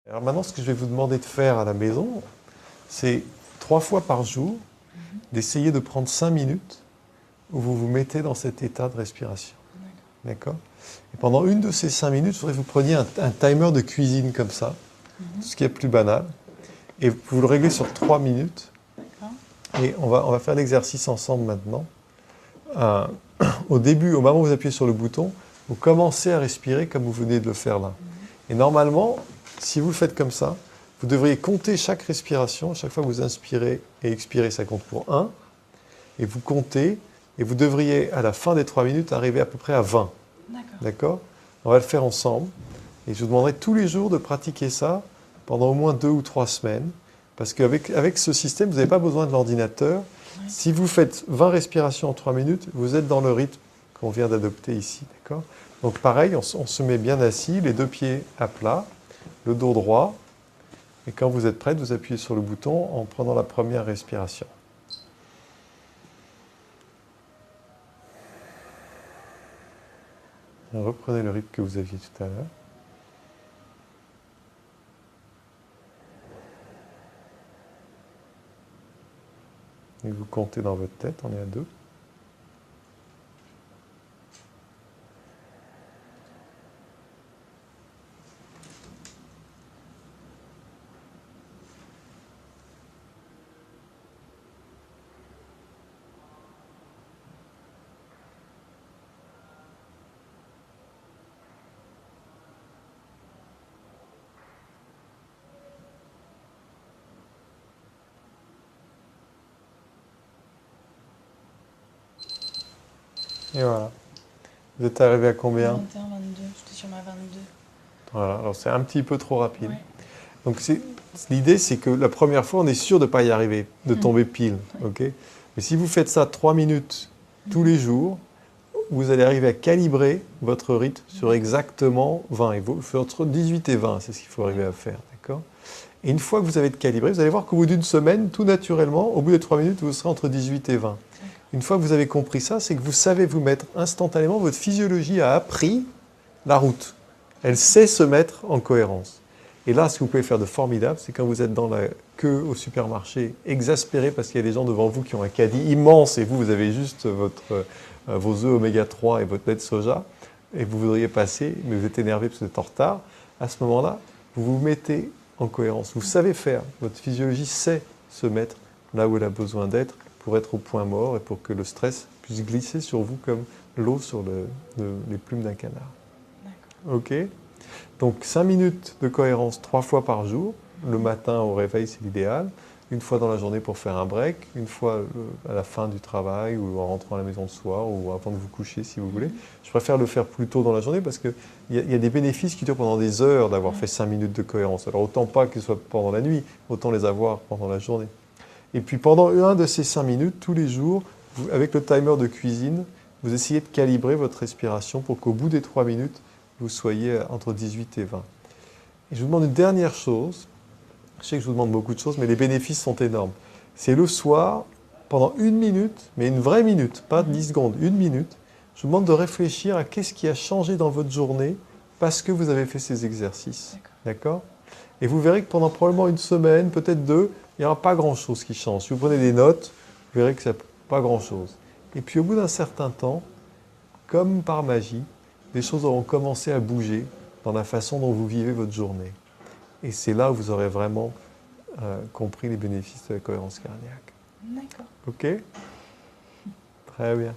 Alors maintenant, ce que je vais vous demander de faire à la maison, c'est 3 fois par jour, d'essayer de prendre 5 minutes où vous vous mettez dans cet état de respiration. D'accord? Et pendant une de ces 5 minutes, je voudrais que vous preniez un timer de cuisine comme ça, ce qui est plus banal, et vous le réglez sur 3 minutes. Et on va faire l'exercice ensemble maintenant. Au début, au moment où vous appuyez sur le bouton, vous commencez à respirer comme vous venez de le faire là. Et normalement, si vous le faites comme ça, vous devriez compter chaque respiration. Chaque fois que vous inspirez et expirez, ça compte pour 1. Et vous comptez, et vous devriez, à la fin des 3 minutes, arriver à peu près à 20. D'accord? On va le faire ensemble. Et je vous demanderai tous les jours de pratiquer ça pendant au moins 2 ou 3 semaines. Parce qu'avec ce système, vous n'avez pas besoin de l'ordinateur. Si vous faites 20 respirations en 3 minutes, vous êtes dans le rythme qu'on vient d'adopter ici. D'accord? Donc pareil, on se met bien assis, les 2 pieds à plat, le dos droit. Et quand vous êtes prête, vous appuyez sur le bouton en prenant la première respiration. Reprenez le rythme que vous aviez tout à l'heure. Et vous comptez dans votre tête, on est à 2. Et voilà. Vous êtes arrivé à combien? 21, 22. J'étais sur ma 22. Voilà, alors c'est un petit peu trop rapide. Ouais. Donc l'idée, c'est que la première fois, on est sûr de ne pas y arriver, de tomber pile. Okay? Mais si vous faites ça 3 minutes tous les jours, vous allez arriver à calibrer votre rythme sur exactement 20. Il faut entre 18 et 20, c'est ce qu'il faut arriver à faire. D'accord? Et une fois que vous avez calibré, vous allez voir qu'au bout d'une semaine, tout naturellement, au bout des 3 minutes, vous serez entre 18 et 20. Une fois que vous avez compris ça, c'est que vous savez vous mettre instantanément, votre physiologie a appris la route. Elle sait se mettre en cohérence. Et là, ce que vous pouvez faire de formidable, c'est quand vous êtes dans la queue au supermarché, exaspéré parce qu'il y a des gens devant vous qui ont un caddie immense et vous avez juste vos œufs oméga 3 et votre lait de soja, et vous voudriez passer, mais vous êtes énervé parce que vous êtes en retard. À ce moment-là, vous vous mettez en cohérence. Vous savez faire. Votre physiologie sait se mettre là où elle a besoin d'être pour être au point mort et pour que le stress puisse glisser sur vous comme l'eau sur les plumes d'un canard. Ok? Donc 5 minutes de cohérence 3 fois par jour. Le matin au réveil, c'est l'idéal. Une fois dans la journée pour faire un break. Une fois à la fin du travail ou en rentrant à la maison le soir ou avant de vous coucher si vous voulez. Je préfère le faire plus tôt dans la journée parce qu'il y a des bénéfices qui durent pendant des heures d'avoir fait 5 minutes de cohérence. Alors autant pas que ce soit pendant la nuit, autant les avoir pendant la journée. Et puis pendant un de ces 5 minutes, tous les jours, avec le timer de cuisine, vous essayez de calibrer votre respiration pour qu'au bout des 3 minutes, vous soyez entre 18 et 20. Et je vous demande une dernière chose. Je sais que je vous demande beaucoup de choses, mais les bénéfices sont énormes. C'est le soir, pendant 1 minute, mais une vraie minute, pas 10 secondes, 1 minute, je vous demande de réfléchir à qu'est-ce qui a changé dans votre journée parce que vous avez fait ces exercices. D'accord? Et vous verrez que pendant probablement une semaine, peut-être 2, il n'y aura pas grand-chose qui change. Si vous prenez des notes, vous verrez que ça pas grand-chose. Et puis au bout d'un certain temps, comme par magie, des choses auront commencé à bouger dans la façon dont vous vivez votre journée. Et c'est là où vous aurez vraiment compris les bénéfices de la cohérence cardiaque. D'accord. Ok? Très bien.